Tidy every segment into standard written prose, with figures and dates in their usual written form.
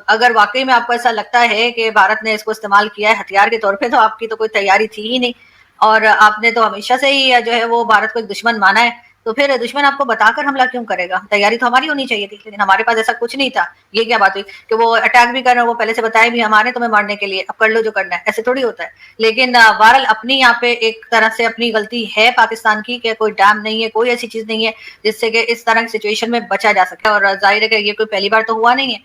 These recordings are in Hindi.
अगर वाकई में आपको ऐसा लगता है कि भारत ने इसको इस्तेमाल किया है हथियार के तौर पे, तो आपकी तो कोई तैयारी थी ही नहीं, और आपने तो हमेशा से ही जो है वो भारत को एक दुश्मन माना है। तो फिर दुश्मन आपको बताकर हमला क्यों करेगा? तैयारी तो हमारी होनी चाहिए थी, लेकिन हमारे पास ऐसा कुछ नहीं था। ये क्या बात हुई कि वो अटैक भी कर रहे हैं, वो पहले से बताए भी हमारे तुम्हें मारने के लिए, अब कर लो जो करना है, ऐसे थोड़ी होता है। लेकिन बहरहाल अपनी यहाँ पे एक तरह से अपनी गलती है पाकिस्तान की, कि कोई डैम नहीं है, कोई ऐसी चीज नहीं है जिससे कि इस तरह की सिचुएशन में बचा जा सके। और जाहिर है कि ये कोई पहली बार तो हुआ नहीं है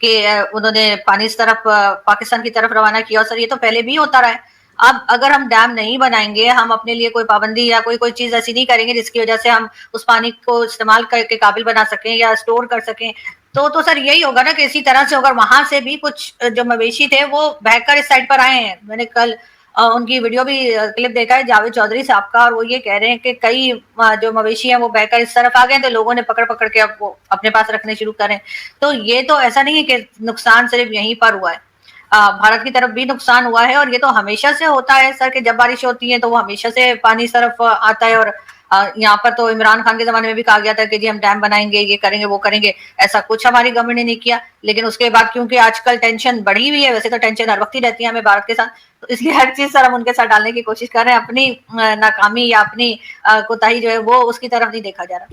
कि उन्होंने पानी इस तरफ पाकिस्तान की तरफ रवाना किया। और सर ये तो पहले भी होता रहा है। अब अगर हम डैम नहीं बनाएंगे, हम अपने लिए कोई पाबंदी या कोई चीज ऐसी नहीं करेंगे जिसकी वजह से हम उस पानी को इस्तेमाल करके काबिल बना सकें या स्टोर कर सकें, तो सर यही होगा ना कि इसी तरह से अगर वहां से भी कुछ जो मवेशी थे वो बहकर इस साइड पर आए हैं। मैंने कल उनकी वीडियो भी क्लिप देखा है जावेद चौधरी साहब का, और वो ये कह रहे हैं कि कई जो मवेशी हैं वो बहकर इस तरफ आ गए, तो लोगों ने पकड़ पकड़ के अब वो अपने पास रखने शुरू करें। तो ये तो ऐसा नहीं है कि नुकसान सिर्फ यहीं पर हुआ है, भारत की तरफ भी नुकसान हुआ है। और ये तो हमेशा से होता है सर कि जब बारिश होती है तो वो हमेशा से पानी इस तरफ आता है। और यहाँ पर तो इमरान खान के जमाने में भी कहा गया था कि जी हम डैम बनाएंगे, ये करेंगे, वो करेंगे। ऐसा कुछ हमारी गवर्नमेंट ने नहीं किया। लेकिन उसके बाद क्योंकि आजकल टेंशन बढ़ी हुई है, वैसे तो टेंशन हर वक्त ही रहती है हमें भारत के साथ, तो इसलिए हर चीज सर हम उनके साथ डालने की कोशिश कर रहे हैं। अपनी नाकामी या अपनी कोताही जो है वो उसकी तरफ नहीं देखा जा रहा।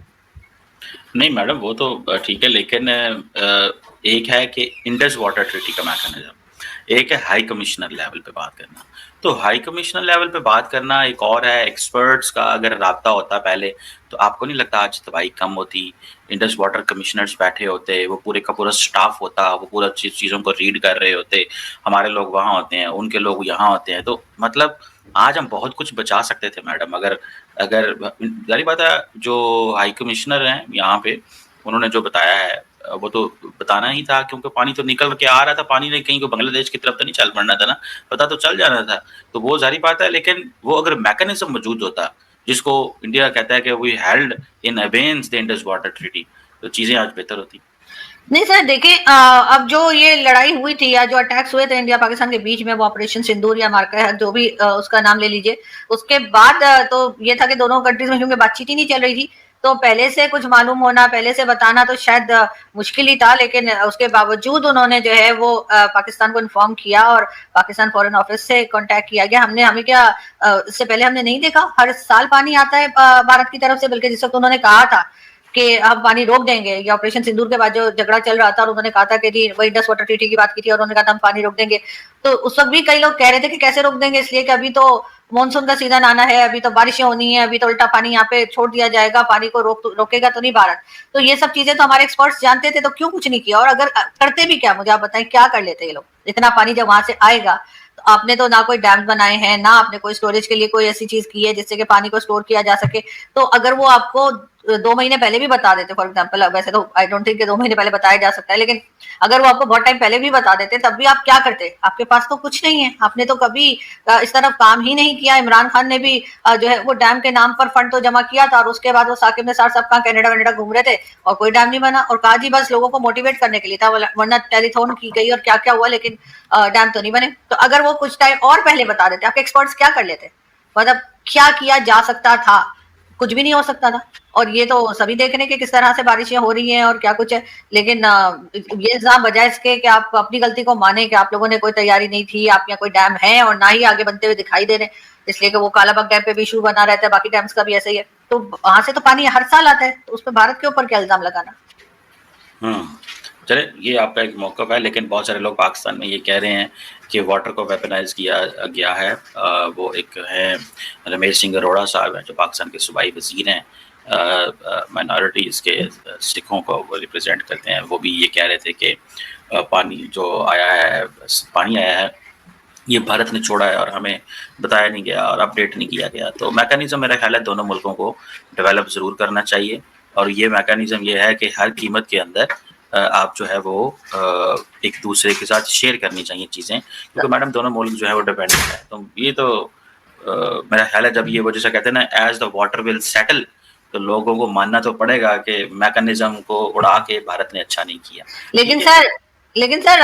नहीं मैडम, वो तो ठीक है, लेकिन एक है कि इंडस वाटर ट्रीटी का मैकेनिज्म, एक है हाई कमिश्नर लेवल पे बात करना। तो हाई कमिश्नर लेवल पे बात करना एक और है, एक्सपर्ट्स का अगर राब्ता होता पहले, तो आपको नहीं लगता आज तबाही कम होती? इंडस वाटर कमिश्नर्स बैठे होते, वो पूरे का पूरा स्टाफ होता, वो पूरा चीज़ों को रीड कर रहे होते, हमारे लोग वहाँ होते हैं, उनके लोग यहाँ होते हैं, तो मतलब आज हम बहुत कुछ बचा सकते थे मैडम। अगर अगर जारी बात है, जो हाई कमिश्नर हैं यहाँ पे, उन्होंने जो बताया है वो तो बताना ही था, क्योंकि पानी तो निकल के आ रहा था, पानी ने कहीं को बांग्लादेश की तरफ तो नहीं चल पड़ना था ना, पता तो चल जाना था। तो वो जारी बात है, लेकिन वो अगर मैकेनिज्म मौजूद होता, जिसको इंडिया कहता है कि we held in abeyance the Indus water treaty, तो चीजें आज बेहतर होती। नहीं सर देखिए, अब जो ये लड़ाई हुई थी या जो अटैक्स हुए थे इंडिया पाकिस्तान के बीच में, वो ऑपरेशन सिंदूर या मार्का है, जो भी उसका नाम ले लीजिए, उसके बाद तो ये था कि दोनों कंट्रीज में क्योंकि बातचीत ही नहीं चल रही थी, तो पहले से कुछ मालूम होना, पहले से बताना तो शायद मुश्किल ही था। लेकिन उसके बावजूद उन्होंने जो है वो पाकिस्तान को इन्फॉर्म किया, और पाकिस्तान फॉरेन ऑफिस से कांटेक्ट किया गया। हमें क्या इससे पहले हमने नहीं देखा, हर साल पानी आता है भारत की तरफ से, बल्कि जिस वक्त उन्होंने कहा था कि हम पानी रोक देंगे, या ऑपरेशन सिंदूर के बाद जो झगड़ा चल रहा था और उन्होंने कहा था कि जी वही इंडस वाटर ट्रीटी की बात की थी, और उन्होंने कहा था हम पानी रोक देंगे, तो उस वक्त भी कई लोग कह रहे थे कि कैसे रोक देंगे, इसलिए कि अभी तो मानसून का सीजन आना है, अभी तो बारिशें होनी है, अभी तो उल्टा पानी यहाँ पे छोड़ दिया जाएगा, पानी को रोकेगा तो नहीं भारत। तो ये सब चीजें तो हमारे एक्सपर्ट्स जानते थे, तो क्यों कुछ नहीं किया? और अगर करते भी क्या, मुझे आप बताएं क्या कर लेते ये लोग? इतना पानी जब वहां से आएगा, तो आपने तो ना कोई डैम बनाए हैं, ना आपने कोई स्टोरेज के लिए कोई ऐसी चीज की है जिससे कि पानी को स्टोर किया जा सके। तो अगर वो आपको 2 महीने पहले भी बता देते, फॉर एग्जाम्पल, वैसे तो आई डोंट थिंक कि 2 महीने पहले बताया जा सकता है, लेकिन अगर वो आपको बहुत टाइम पहले भी बता देते, तब भी आप क्या करते? आपके पास तो कुछ नहीं है, आपने तो कभी इस तरफ काम ही नहीं किया। इमरान खान ने भी जो है वो डैम के नाम पर फंड तो जमा किया था, और उसके बाद वो साकिब निसार साहब कहाँ कनाडा वनाडा घूम रहे थे, और कोई डैम नहीं बना, और कहा जी बस लोगों को मोटिवेट करने के लिए था, वरना टेलीथॉन की गई और क्या क्या हुआ, लेकिन डैम तो नहीं बने। तो अगर वो कुछ टाइम और पहले बता देते, आपके एक्सपर्ट्स क्या कर लेते? मतलब क्या किया जा सकता था? कुछ भी नहीं हो सकता था। और ये तो सभी देख रहे हैं कि किस तरह से बारिशें हो रही हैं और क्या कुछ है। लेकिन ये इल्जाम बजाय इसके कि आप अपनी गलती को माने कि आप लोगों ने कोई तैयारी नहीं थी, आप यहाँ कोई डैम है और ना ही आगे बनते हुए दिखाई दे रहे, इसलिए कि वो कालाबाग डैम पे भी इशू बना रहता है, बाकी डैम्स का भी ऐसा ही है। तो वहां से तो पानी हर साल आता है, तो उस पर भारत के ऊपर क्या इल्जाम लगाना? चले, ये आपका एक मौक़िफ़ है, लेकिन बहुत सारे लोग पाकिस्तान में ये कह रहे हैं कि वाटर को वेपनाइज किया गया है। वो एक हैं रमेश सिंह अरोड़ा साहब हैं, जो पाकिस्तान के सूबाई वज़ीर हैं, माइनॉरिटीज़ के सिखों को वो रिप्रेजेंट करते हैं। वो भी ये कह रहे थे कि पानी जो आया है, पानी आया है, ये भारत ने छोड़ा है और हमें बताया नहीं गया और अपडेट नहीं किया गया। तो मैकेनिज़्म मेरा ख्याल है दोनों मुल्कों को डेवलप ज़रूर करना चाहिए, और ये मैकेनिज़्म ये है कि हर कीमत के अंदर आप जो है वो एक दूसरे के साथ शेयर करनी चाहिए चीज़ें, क्योंकि मैडम दोनों मुल्क जो है वो डिपेंडेंट है। तो ये तो मेरा ख्याल है, जब ये वो जैसा कहते हैं ना, as the water will settle, तो लोगों को मानना तो पड़ेगा कि मैकेनिज़्म को उड़ा के भारत ने अच्छा नहीं किया। लेकिन सर लेकिन सर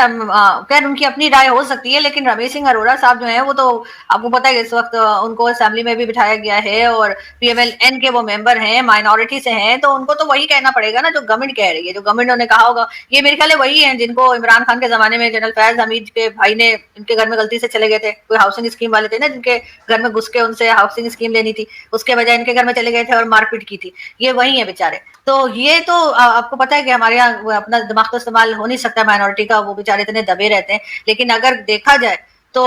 खैर उनकी अपनी राय हो सकती है, लेकिन रमेश सिंह अरोड़ा साहब जो हैं वो तो आपको पता है इस वक्त उनको असेंबली में भी बिठाया गया है और पीएमएल-एन के वो मेंबर हैं, माइनॉरिटी से हैं, तो उनको तो वही कहना पड़ेगा ना जो गवर्नमेंट कह रही है, जो गवर्नमेंट ने कहा होगा। ये मेरे ख्याल है वही है जिनको इमरान खान के जमाने में जनरल फैज हमीद के भाई ने इनके घर में गलती से चले गए थे, कोई हाउसिंग स्कीम वाले थे ना जिनके घर में घुस के उनसे हाउसिंग स्कीम लेनी थी, उसके बजाय इनके घर में चले गए थे और मारपीट की थी। ये वही है बेचारे। तो ये तो आपको पता है कि हमारे यहाँ अपना दिमाग तो इस्तेमाल हो नहीं सकता माइनॉरिटी का, वो बेचारे इतने दबे रहते हैं। लेकिन अगर देखा जाए तो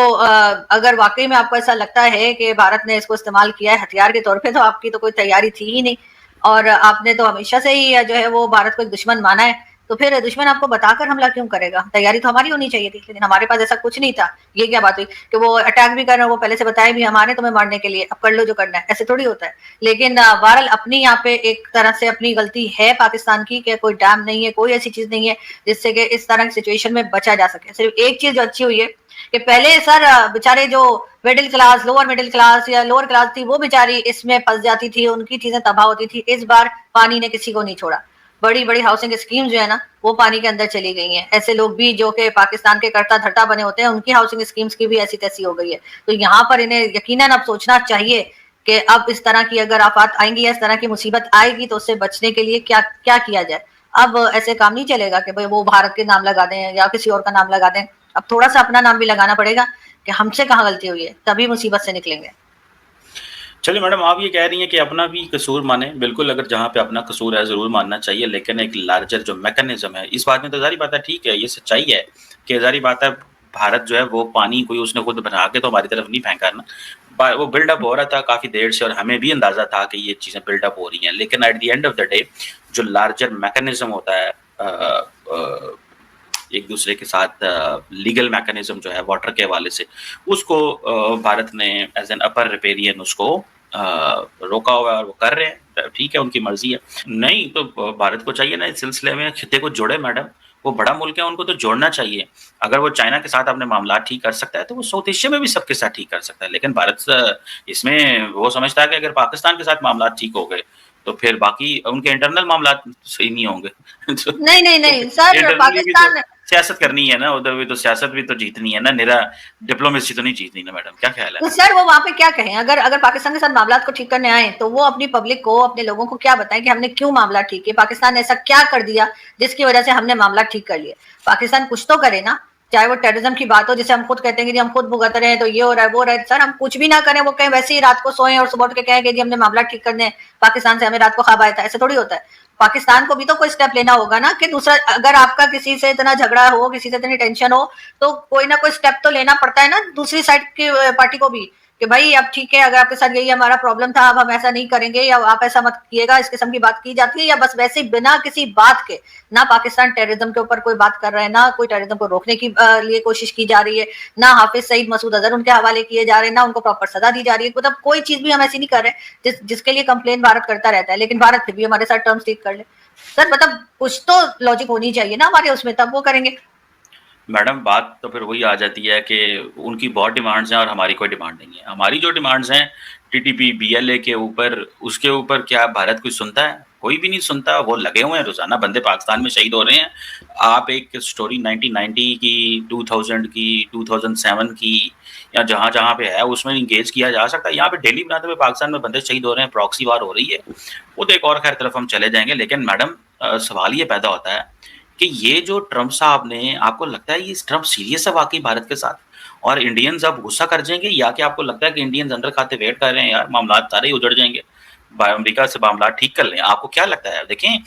अगर वाकई में आपको ऐसा लगता है कि भारत ने इसको इस्तेमाल किया है हथियार के तौर पे, तो आपकी तो कोई तैयारी थी ही नहीं और आपने तो हमेशा से ही जो है वो भारत को एक दुश्मन माना है। तो फिर दुश्मन आपको बताकर हमला क्यों करेगा? तैयारी तो हमारी होनी चाहिए थी, लेकिन हमारे पास ऐसा कुछ नहीं था। ये क्या बात हुई कि वो अटैक भी कर रहे हैं, वो पहले से बताए भी हमारे तुम्हें मारने के लिए, अब कर लो जो करना है, ऐसे थोड़ी होता है। लेकिन बहरहाल अपनी यहाँ पे एक तरह से अपनी गलती है पाकिस्तान की कि कोई डैम नहीं है, कोई ऐसी चीज नहीं है जिससे कि इस तरह की सिचुएशन में बचा जा सके। सिर्फ एक चीज जो अच्छी हुई है कि पहले सर बेचारे जो middle class, lower middle class या लोअर क्लास थी वो बेचारी इसमें फंस जाती थी, उनकी चीजें तबाह होती थी। इस बार पानी ने किसी को नहीं छोड़ा। बड़ी बड़ी हाउसिंग स्कीम जो है ना वो पानी के अंदर चली गई हैं। ऐसे लोग भी जो कि पाकिस्तान के करता धरता बने होते हैं उनकी हाउसिंग स्कीम्स की भी ऐसी तैसी हो गई है। तो यहाँ पर इन्हें यकीनन अब सोचना चाहिए कि अब इस तरह की अगर आफत आएंगी या इस तरह की मुसीबत आएगी तो उससे बचने के लिए क्या क्या किया जाए। अब ऐसे काम नहीं चलेगा कि भाई वो भारत के नाम लगा दें या किसी और का नाम लगा दें। अब थोड़ा सा अपना नाम भी लगाना पड़ेगा कि हमसे कहाँ गलती हुई है, तभी मुसीबत से निकलेंगे। चलिए मैडम, आप ये कह रही हैं कि अपना भी कसूर माने, बिल्कुल अगर जहाँ पे अपना कसूर है ज़रूर मानना चाहिए, लेकिन एक लार्जर जो मैकेनिज्म है इस बात में तो ज़ाहिर बात है, ठीक है, ये सच्चाई है कि ज़ाहिर बात है भारत जो है वो पानी कोई उसने खुद बना के तो हमारी तरफ नहीं फेंका ना, वो बिल्डअप हो रहा था काफ़ी देर से और हमें भी अंदाज़ा था कि ये चीज़ें बिल्डअप हो रही हैं, लेकिन at the end of the day जो लार्जर मैकेनिज्म होता है एक दूसरे के साथ लीगल मैकेनिज्म जो है वाटर के हवाले से उसको भारत ने एज एन अपर रिपेरियन उसको रोका हुआ है और वो कर रहे हैं, ठीक है, उनकी मर्जी है। नहीं तो भारत को चाहिए ना इस सिलसिले में खिते को जोड़े मैडम, वो बड़ा मुल्क है उनको तो जोड़ना चाहिए। अगर वो चाइना के साथ अपने मामला ठीक कर सकता है तो वो साउथ एशिया में भी सबके साथ ठीक कर सकता है, लेकिन भारत इसमें वो समझता है कि अगर पाकिस्तान के साथ मामला ठीक हो गए तो फिर बाकी उनके इंटरनल मामला सही नहीं होंगे नहीं नहीं तो नहीं फिर सर, इंटरनली भी तो पाकिस्तान सियासत करनी है ना, उधर भी तो सियासत भी तो जीतनी है ना, निरा डिप्लोमेसी तो नहीं जीतनी ना मैडम, क्या ख्याल है? तो सर वो वहां पे क्या कहें? अगर अगर पाकिस्तान के साथ मामला को ठीक करने आए तो वो अपनी पब्लिक को, अपने लोगों को क्या बताएं कि हमने क्यों मामला ठीक किया, पाकिस्तान ने ऐसा क्या कर दिया जिसकी वजह से हमने मामला ठीक कर लिया। पाकिस्तान कुछ तो करे ना, चाहे वो टेररिज्म की बात हो जिसे हम खुद कहते हैं कि हम खुद भुगत रहे हैं तो ये हो रहा है वो हो रहा है। सर हम कुछ भी ना करें, वो कहें वैसे ही रात को सोएं और सुबह उठ के कहें कि जी हमने मामला ठीक करने पाकिस्तान से, हमें रात को ख्वाब आया था, ऐसे थोड़ी होता है। पाकिस्तान को भी तो कोई स्टेप लेना होगा ना कि दूसरा, अगर आपका किसी से इतना झगड़ा हो, किसी से इतनी टेंशन हो, तो कोई ना कोई स्टेप तो लेना पड़ता है ना दूसरी साइड की पार्टी को भी कि भाई अब ठीक है, अगर आपके साथ यही हमारा प्रॉब्लम था, अब हम ऐसा नहीं करेंगे या आप ऐसा मत किएगा, इस किस्म की बात की जाती है। या बस वैसे ही बिना किसी बात के, ना पाकिस्तान टेररिज्म के ऊपर कोई बात कर रहा है, ना कोई टेररिज्म को रोकने की लिए कोशिश की जा रही है, ना हाफिज सईद मसूद अजहर उनके हवाले किए जा रहे हैं, ना उनको प्रॉपर सजा दी जा रही है। मतलब कोई चीज भी हम ऐसी नहीं कर रहे जिसके लिए कंप्लेन भारत करता रहता है, लेकिन भारत फिर भी हमारे साथ टर्म्स ठीक कर ले। सर मतलब कुछ तो लॉजिक होनी चाहिए ना हमारे उसमें, तब वो करेंगे। मैडम बात तो फिर वही आ जाती है कि उनकी बहुत डिमांड्स हैं और हमारी कोई डिमांड नहीं है। हमारी जो डिमांड्स हैं टीटीपी बीएलए के ऊपर, उसके ऊपर क्या भारत कोई सुनता है? कोई भी नहीं सुनता। वो लगे हुए हैं, रोजाना बंदे पाकिस्तान में शहीद हो रहे हैं। आप एक स्टोरी 1990 की, 2000 की, 2007 की या जहाँ जहाँ पे है उसमें इंगेज किया जा सकता है। यहाँ पे डेली बनाते हुए पाकिस्तान में बंदे शहीद हो रहे हैं, प्रॉक्सी वार हो रही है, वो तो एक और खैर तरफ हम चले जाएंगे। लेकिन मैडम सवाल ये पैदा होता है कि ये जो ट्रम्प साहब ने, आपको लगता है ये ट्रम्प सीरियस है वाकई भारत के साथ और इंडियंस अब गुस्सा कर जाएंगे, या कि आपको लगता है कि इंडियंस अंदर खाते वेट कर रहे हैं यार मामला सारे ही उजड़ जाएंगे, अमेरिका से मामला ठीक कर लें? आपको क्या लगता है? देखें,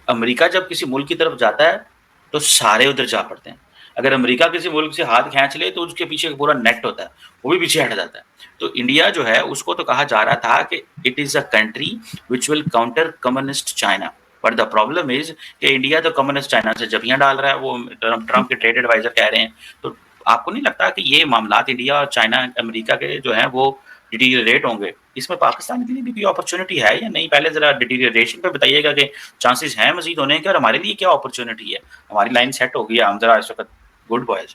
अमेरिका जब किसी मुल्क की तरफ जाता है तो सारे उधर जा पड़ते हैं। अगर अमेरिका किसी मुल्क से हाथ खींच ले तो उसके पीछे पूरा नेट होता है, वो भी पीछे हट जाता है। तो इंडिया जो है उसको तो कहा जा रहा था कि it is a country which will counter communist China, but the problem is कि इंडिया तो कम्युनिस्ट चाइना से जबियां डाल रहा है, वो ट्रम्प के ट्रेड एडवाइजर कह रहे हैं। तो आपको नहीं लगता कि ये मामला इंडिया और चाइना अमेरिका के जो है वो डिटीरियरेट होंगे? इसमें पाकिस्तान के लिए भी कोई अपॉर्चुनिटी है या नहीं? पहले जरा डिटीरियरेशन पे बताइएगा कि चांसेस हैं मजीद होने के, और हमारे लिए क्या अपॉर्चुनिटी है? हमारी लाइन सेट हो गई है, हम जरा इस वक्त गुड बॉयज।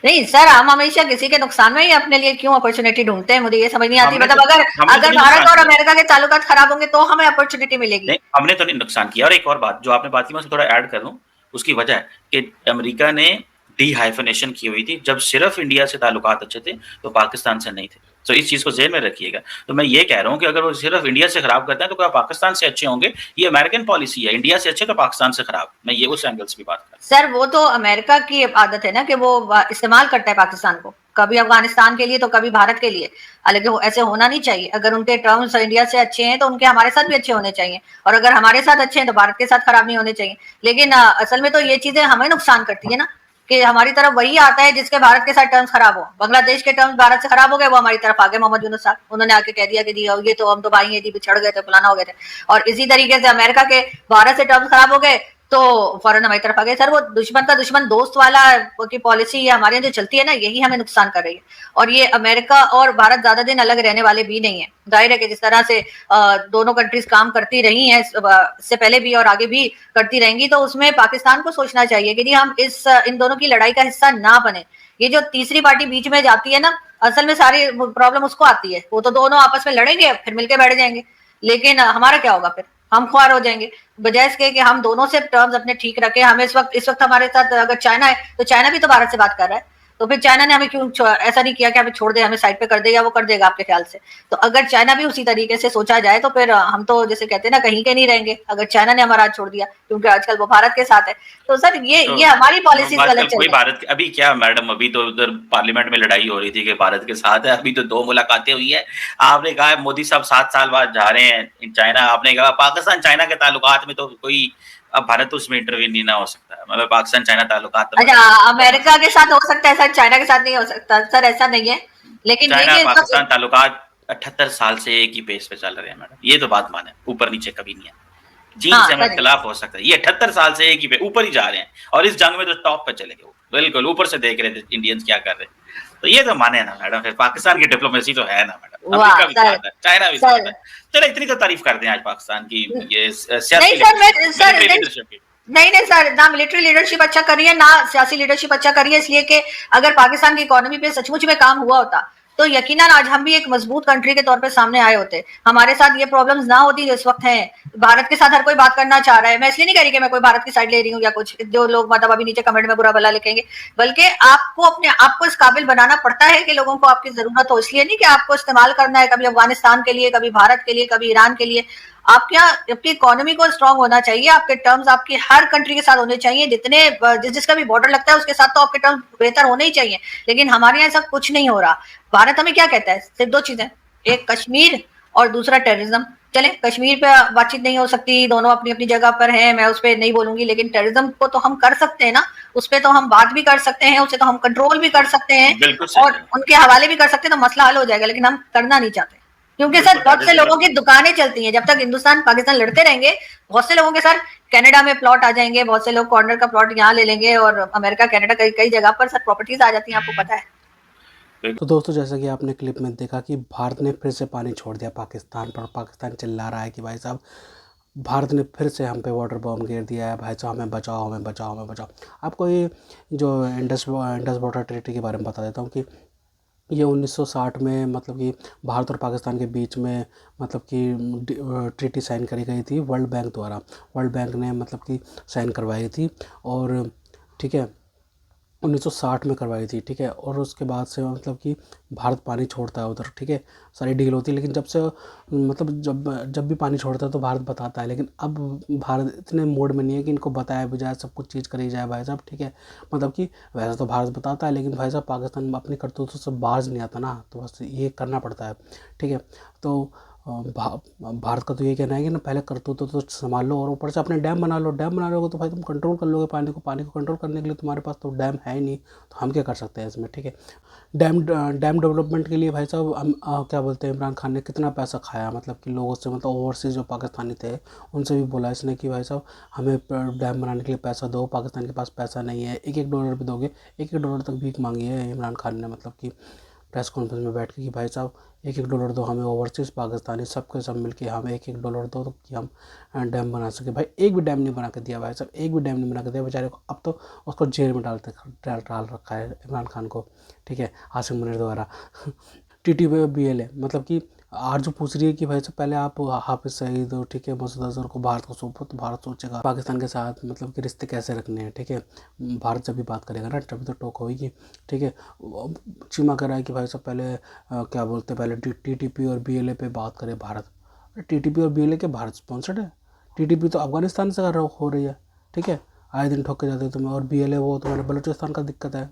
नहीं सर, हम हमेशा किसी के नुकसान में ही अपने लिए क्यों अपॉर्चुनिटी ढूंढते हैं, मुझे ये समझ नहीं आती। मतलब अगर हमने तो अगर नहीं भारत नुकसान और किया। अमेरिका के ताल्लुकात खराब होंगे तो हमें अपॉर्चुनिटी मिलेगी। नहीं, हमने तो नहीं नुकसान किया। और एक और बात जो आपने बात की मैं उसमें थोड़ा ऐड कर दूं, उसकी वजह है कि अमेरिका ने डी-हाइफनेशन की हुई थी। जब सिर्फ इंडिया से ताल्लुकात अच्छे थे, तो पाकिस्तान से नहीं थे। तो इस चीज़ को ज़हन में रखिएगा। तो मैं ये कह रहा हूँ कि अगर वो सिर्फ इंडिया से खराब करते हैं, तो क्या पाकिस्तान से अच्छे होंगे? ये अमेरिकन पॉलिसी है, इंडिया से अच्छे तो पाकिस्तान से खराब। मैं ये उस एंगल से भी बात कर रहा हूँ। सर वो तो अमेरिका की आदत है ना कि वो इस्तेमाल करता है पाकिस्तान को, कभी अफगानिस्तान के लिए तो कभी भारत के लिए। हालांकि वो ऐसे होना नहीं चाहिए। अगर उनके टर्म्स इंडिया से अच्छे हैं तो उनके हमारे साथ भी अच्छे होने चाहिए, और अगर हमारे साथ अच्छे हैं तो भारत के साथ खराब नहीं होने चाहिए। लेकिन असल में तो ये चीजें हमें नुकसान करती है ना, कि हमारी तरफ वही आता है जिसके भारत के साथ टर्म्स खराब हो। बांग्लादेश के टर्म्स भारत से खराब हो गए, वो हमारी तरफ आ गए मोहम्मद यूनुस साहब, उन्होंने आके कह दिया कि जी ये तो हम तो भाई हैं जी, बिछड़ गए थे, फलाना हो गए थे। और इसी तरीके से अमेरिका के भारत से टर्म्स खराब हो गए तो फौरन हमारी तरफ आ गए। सर वो दुश्मन का दुश्मन दोस्त वाला की पॉलिसी हमारे यहाँ जो चलती है ना, यही हमें नुकसान कर रही है। और ये अमेरिका और भारत ज्यादा दिन अलग रहने वाले भी नहीं है। जाहिर है कि जिस तरह से दोनों कंट्रीज काम करती रही हैं इससे पहले भी और आगे भी करती रहेंगी, तो उसमें पाकिस्तान को सोचना चाहिए कि जी हम इन दोनों की लड़ाई का हिस्सा ना बने। ये जो तीसरी पार्टी बीच में जाती है ना, असल में सारी प्रॉब्लम उसको आती है। वो तो दोनों आपस में लड़ेंगे, फिर मिलके बैठ जाएंगे, लेकिन हमारा क्या होगा? फिर हम ख्वार हो जाएंगे। बजाय इसके कि हम दोनों से टर्म्स अपने ठीक रखें। हमें इस वक्त हमारे साथ अगर चाइना है, तो चाइना भी तो भारत से बात कर रहा है, तो फिर चाइना ने हमें क्यों ऐसा नहीं किया कि हमें छोड़ दे, हमें साइड पे कर दे, या वो कर देगा आपके ख्याल से? तो अगर चाइना भी उसी तरीके से सोचा जाए तो फिर हम तो जैसे कहते हैं ना, कहीं के नहीं रहेंगे अगर चाइना ने हमारा हाथ छोड़ दिया, क्योंकि आजकल वो भारत के साथ है। तो सर तो ये हमारी पॉलिसीज आजकल गलत चल कोई रही है। भारत अभी क्या मैडम, अभी तो उधर पार्लियामेंट में लड़ाई हो रही थी कि भारत के साथ है। अभी तो 2 मुलाकातें हुई है। आपने कहा मोदी साहब 7 साल बाद जा रहे हैं चाइना। आपने कहा पाकिस्तान चाइना के ताल्लुकात में तो कोई अब भारत तो उसमें इंटरवीन नहीं ना हो सकता है। मतलब पाकिस्तान चाइना ताल्लुकात तो अच्छा, भारत को करना अमेरिका के चाहिए। साथ हो सकता है सर, चाइना के साथ नहीं हो सकता सर, ऐसा नहीं है। लेकिन ये चाइना कि इस पाकिस्तान वक्त ताल्लुकात 78 साल से एक ही पेस पे चल रहे हैं मैडम। ये तो बात माने, ऊपर नीचे कभी नहीं है। चीन हाँ से हमें सर, इख्तिलाफ हो सकता है, ये 78 साल से एक ही पे ऊपर ही जा रहे हैं, और इस जंग में तो टॉप पे चले गए। बिल्कुल ऊपर से देख रहे थे इंडियंस क्या कर रहे हैं। तो ये तो माने ना मैडम, फिर पाकिस्तान की डिप्लोमेसी तो है ना मैडम, वाह अमेरिका भी सर, साथ है, चाइना भी सर साथ है। चलो इतनी तो तारीफ कर दें आज पाकिस्तान की, ये नहीं सियासी सर, मैं लीडरशिप, सर मिलिट्री नहीं, लीडरशिप की। नहीं नहीं सर, ना मिलिट्री लीडरशिप अच्छा करी है, ना सियासी लीडरशिप अच्छा करी है। इसलिए कि अगर पाकिस्तान की इकोनॉमी पे सचमुच में काम हुआ होता, तो यकीनन आज हम भी एक मजबूत कंट्री के तौर पे सामने आए होते। हमारे साथ ये प्रॉब्लम्स ना होती जो इस वक्त हैं। भारत के साथ हर कोई बात करना चाह रहा है। मैं इसलिए नहीं कह रही कि मैं कोई भारत की साइड ले रही हूँ या कुछ, जो लोग मतलब अभी नीचे कमेंट में बुरा भला लिखेंगे, बल्कि आपको अपने आप को इस काबिल बनाना पड़ता है कि लोगों को आपकी जरूरत हो। इसलिए नहीं कि आपको इस्तेमाल करना है कभी अफगानिस्तान के लिए, कभी भारत के लिए, कभी ईरान के लिए। आपके यहाँ आपकी इकोनॉमी को स्ट्रांग होना चाहिए, आपके टर्म्स आपकी हर कंट्री के साथ होने चाहिए। जिसका भी बॉर्डर लगता है उसके साथ तो आपके टर्म्स बेहतर होने ही चाहिए। लेकिन हमारे यहाँ ऐसा कुछ नहीं हो रहा। भारत हमें क्या कहता है? सिर्फ 2 चीजें, एक कश्मीर और दूसरा टेररिज्म। चले कश्मीर पे बातचीत नहीं हो सकती, दोनों अपनी अपनी जगह पर हैं, मैं उस पर नहीं बोलूंगी, लेकिन टेररिज्म को तो हम कर सकते हैं ना, उस पर तो हम बात भी कर सकते हैं, उसे तो हम कंट्रोल भी कर सकते हैं बिल्कुल सही और है, उनके हवाले भी कर सकते हैं, तो मसला हल हो जाएगा। लेकिन हम करना नहीं चाहते, क्योंकि सर बिल्कुल बहुत से टेररिज्म लोगों की दुकानें चलती हैं। जब तक हिंदुस्तान पाकिस्तान लड़ते रहेंगे, बहुत से लोगों के सर कनाडा में प्लॉट आ जाएंगे, बहुत से लोग कॉर्नर का प्लॉट यहाँ ले लेंगे, और अमेरिका कनाडा कई कई जगह पर सर प्रॉपर्टीज आ जाती हैं, आपको पता है। तो दोस्तों, जैसा कि आपने क्लिप में देखा कि भारत ने फिर से पानी छोड़ दिया पाकिस्तान पर। पाकिस्तान चिल्ला रहा है कि भाई साहब, भारत ने फिर से हम पे वाटर बॉम्ब गिर दिया है, भाई साहब हमें बचाओ, हमें बचाओ, हमें बचाओ। आपको ये जो इंडस वाटर ट्रीटी के बारे में बता देता हूँ कि ये 1960 में मतलब कि भारत और पाकिस्तान के बीच में मतलब कि ट्रीटी साइन करी गई थी वर्ल्ड बैंक द्वारा। वर्ल्ड बैंक ने मतलब कि साइन करवाई थी, और ठीक है, 1960 में करवाई थी, ठीक है। और उसके बाद से मतलब कि भारत पानी छोड़ता है उधर, ठीक है, सारी डील होती है। लेकिन जब से मतलब जब भी पानी छोड़ता है तो भारत बताता है, लेकिन अब भारत इतने मोड में नहीं है कि इनको बताया भी जाए, सब कुछ चीज़ करी जाए भाई साहब, ठीक है। मतलब कि वैसे तो भारत बताता है, लेकिन भाई साहब पाकिस्तान अपनी करतूतों से बाज नहीं आता ना, तो बस ये करना पड़ता है, ठीक है। तो भारत का तो ये कहना है कि ना, पहले करतूतों तो संभाल लो, और ऊपर से अपने डैम बना लो। डैम बना लोगे तो भाई तुम कंट्रोल कर लोगे पानी को कंट्रोल करने के लिए तुम्हारे पास तो डैम है ही नहीं, तो हम क्या कर सकते हैं इसमें, ठीक है। डैम डेवलपमेंट के लिए भाई साहब हम क्या बोलते हैं, इमरान खान ने कितना पैसा खाया, मतलब कि लोगों से, मतलब ओवरसीज़ जो पाकिस्तानी थे उनसे भी बोला इसने कि भाई साहब हमें डैम बनाने के लिए पैसा दो, पाकिस्तान के पास पैसा नहीं है। $1 भी दोगे, $1 तक भीख मांगी है इमरान खान ने, मतलब कि प्रेस कॉन्फ्रेंस में बैठ के कि भाई साहब $1 दो हमें, ओवरसीज़ पाकिस्तानी सबके सब मिल के हमें $1 दो, तो कि हम डैम बना सके। भाई एक भी डैम नहीं बना के दिया भाई साहब, एक भी डैम नहीं बना के दिया बेचारे को। अब तो उसको जेल में डाल रखा है इमरान खान को, ठीक है, आसिम मुनीर द्वारा। TTBL है, मतलब कि आरजू पूछ रही है कि भाई साहब पहले आप हाफिज सईद हो, ठीक है, मसूद अजहर को भारत को सौंपो, तो भारत सोचेगा पाकिस्तान के साथ मतलब कि रिश्ते कैसे रखने हैं, ठीक है। भारत जब भी बात करेगा ना तभी तो टोक होगी, ठीक है। चीमा कह रहा है कि भाई साहब पहले क्या बोलते हैं, पहले TTP और BLA पे बात करे भारत। TTP और BLA के भारत स्पॉन्सर्ड है। TTP तो अफगानिस्तान से हो रही है, ठीक है, आए दिन ठोके जाते तुम्हें। और BLA वो तुम्हारे बलूचिस्तान का दिक्कत है,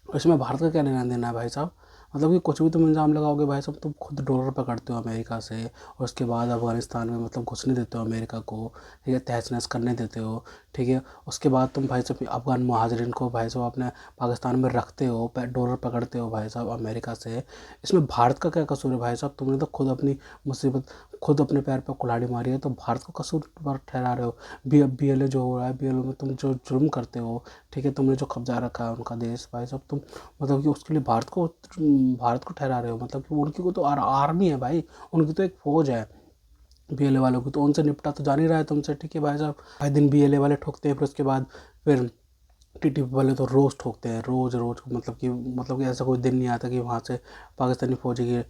इसमें भारत का क्या लेना देना है भाई साहब। मतलब कि कुछ भी तुम इल्ज़ाम लगाओगे भाई साहब, तुम खुद डॉलर पकड़ते हो अमेरिका से, और उसके बाद अफगानिस्तान में मतलब घुसने देते हो अमेरिका को, ठीक है, तहस नहस करने देते हो, ठीक है। उसके बाद तुम भाई साहब अफगान महाजरीन को भाई साहब अपने पाकिस्तान में रखते हो, डॉलर पकड़ते हो भाई साहब अमेरिका से। इसमें भारत का क्या कसूर है भाई साहब। तुमने तो खुद अपनी मुसीबत, खुद अपने पैर पर कुल्हाड़ी मारी है, तो भारत को कसूर पर ठहरा रहे हो। BLA जो हो रहा है, BLA में तुम जो जुर्म करते हो, ठीक है, तुमने जो कब्जा रखा है उनका देश भाई साहब, तुम मतलब कि उसके लिए भारत को ठहरा रहे हो। मतलब कि उनकी को तो आर्मी है भाई, उनकी तो एक फौज है। BLA वालों की तो उनसे निपटा तो जा नहीं रहा है तुमसे, ठीक है भाई साहब। आए दिन BLA वाले ठोकते हैं, फिर उसके बाद फिर TTP वाले तो रोज़ ठोकते हैं, रोज़ रोज़। मतलब कि ऐसा कोई दिन नहीं आता कि वहाँ से पाकिस्तानी फौजी की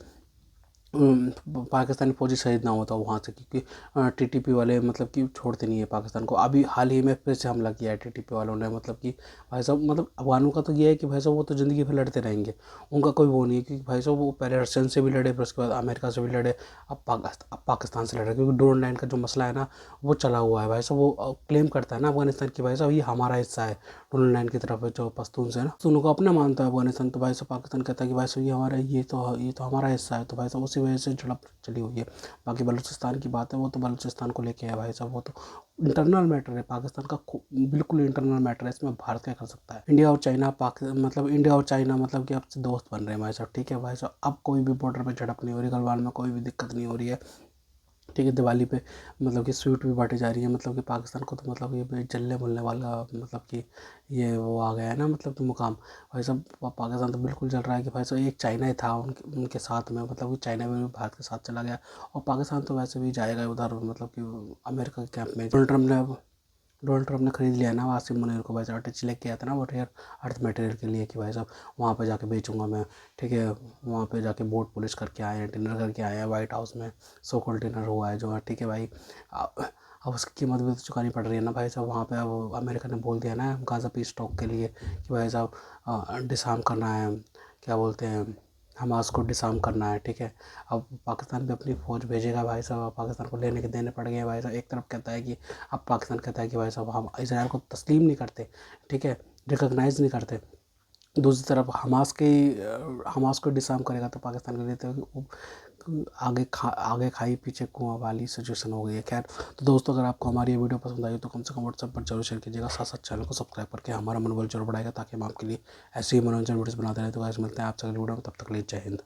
पाकिस्तानी फौजी शहीद ना होता वहाँ से, क्योंकि TTP वाले मतलब कि छोड़ते नहीं है पाकिस्तान को। अभी हाल ही में फिर से हमला किया है TTP वालों ने। मतलब कि भाई साहब मतलब अफगानों का तो ये है कि भाई साहब वो तो ज़िंदगी भर लड़ते रहेंगे, उनका कोई वो नहीं है। क्योंकि भाई साहब वो पहले रशियन से भी लड़े, फिर उसके बाद अमेरिका से भी लड़े, अब पाकिस्तान से लड़े। क्योंकि डोनल लाइन का जो मसला है ना वो चला हुआ है भाई साहब। वो क्लेम करता है ना अफगानिस्तान की, भाई साहब ये हमारा हिस्सा है। डोनल लाइन की तरफ जो पश्तून से ना, तो उनको अपना मानता है अफगानिस्तान, तो भाई साहब पाकिस्तान कहता है कि भाई साहब ये तो हमारा हिस्सा है। तो भाई साहब उसी वजह से झड़प चली हुई है। बाकी बलूचिस्तान की बात है, वो तो बलूचिस्तान को लेके है भाई साहब, वो तो इंटरनल मैटर है पाकिस्तान का, बिल्कुल इंटरनल मैटर है। इसमें भारत क्या कर सकता है। इंडिया और चाइना मतलब कि अब से दोस्त बन रहे हैं भाई साहब, ठीक है भाई साहब। अब कोई भी बॉर्डर पे झड़प नहीं हो रही, गलवान में कोई भी दिक्कत नहीं हो रही है, ठीक है। दिवाली पे मतलब कि स्वीट भी बांटी जा रही है। मतलब कि पाकिस्तान को तो मतलब ये जलने भुलने वाला मतलब कि ये वो आ गया है ना, मतलब कि मुकाम। भाई साहब पाकिस्तान तो बिल्कुल जल रहा है कि भाई साहब एक चाइना ही था उनके साथ में, मतलब कि चाइना में भी भारत के साथ चला गया। और पाकिस्तान तो वैसे भी जाएगा उधर, मतलब कि अमेरिका के कैंप में। डोनाल्ड ट्रम्प ने खरीद लिया ना आसिम मुनीर को भाई साहब, अटैच लेके आया था ना वो रेयर अर्थ मटेरियल के लिए, कि भाई साहब वहाँ पे जाके बेचूंगा मैं, ठीक है। वहाँ पे जाके बोट पॉलिश करके आए हैं, डिनर करके आए हैं वाइट हाउस में, सो कॉल्ड डिनर हुआ है जो है, ठीक है भाई। अब उसकी कीमत भी तो चुकानी पड़ रही है ना भाई साहब वहाँ पे। अब अमेरिका ने बोल दिया ना गाज़ा पीस टॉक के लिए कि भाई साहब डिसआर्म करना है, क्या बोलते हैं, हमास को डिसआर्म करना है, ठीक है। अब पाकिस्तान भी अपनी फ़ौज भेजेगा भाई साहब, पाकिस्तान को लेने के देने पड़ गए भाई साहब। एक तरफ कहता है कि अब पाकिस्तान कहता है कि भाई साहब हम इजराइल को तस्लीम नहीं करते, ठीक है, रिकॉग्नाइज़ नहीं करते। दूसरी तरफ हमास को डिसआर्म करेगा तो पाकिस्तान के लिए तो आगे खाई पीछे कुआं वाली सिचुएशन हो गई है। खैर तो दोस्तों, अगर आपको हमारी ये वीडियो पसंद आई तो कम से कम व्हाट्सएप पर जरूर शेयर कीजिएगा। साथ साथ चैनल को सब्सक्राइब करके हमारा मनोबल जरूर बढ़ाएगा, ताकि हम आपके लिए ऐसी ही मनोरंजन वीडियोस बनाते रहे। तो गाइस मिलते हैं आपसे अगली वीडियो में, तब तक के लिए जय हिंद।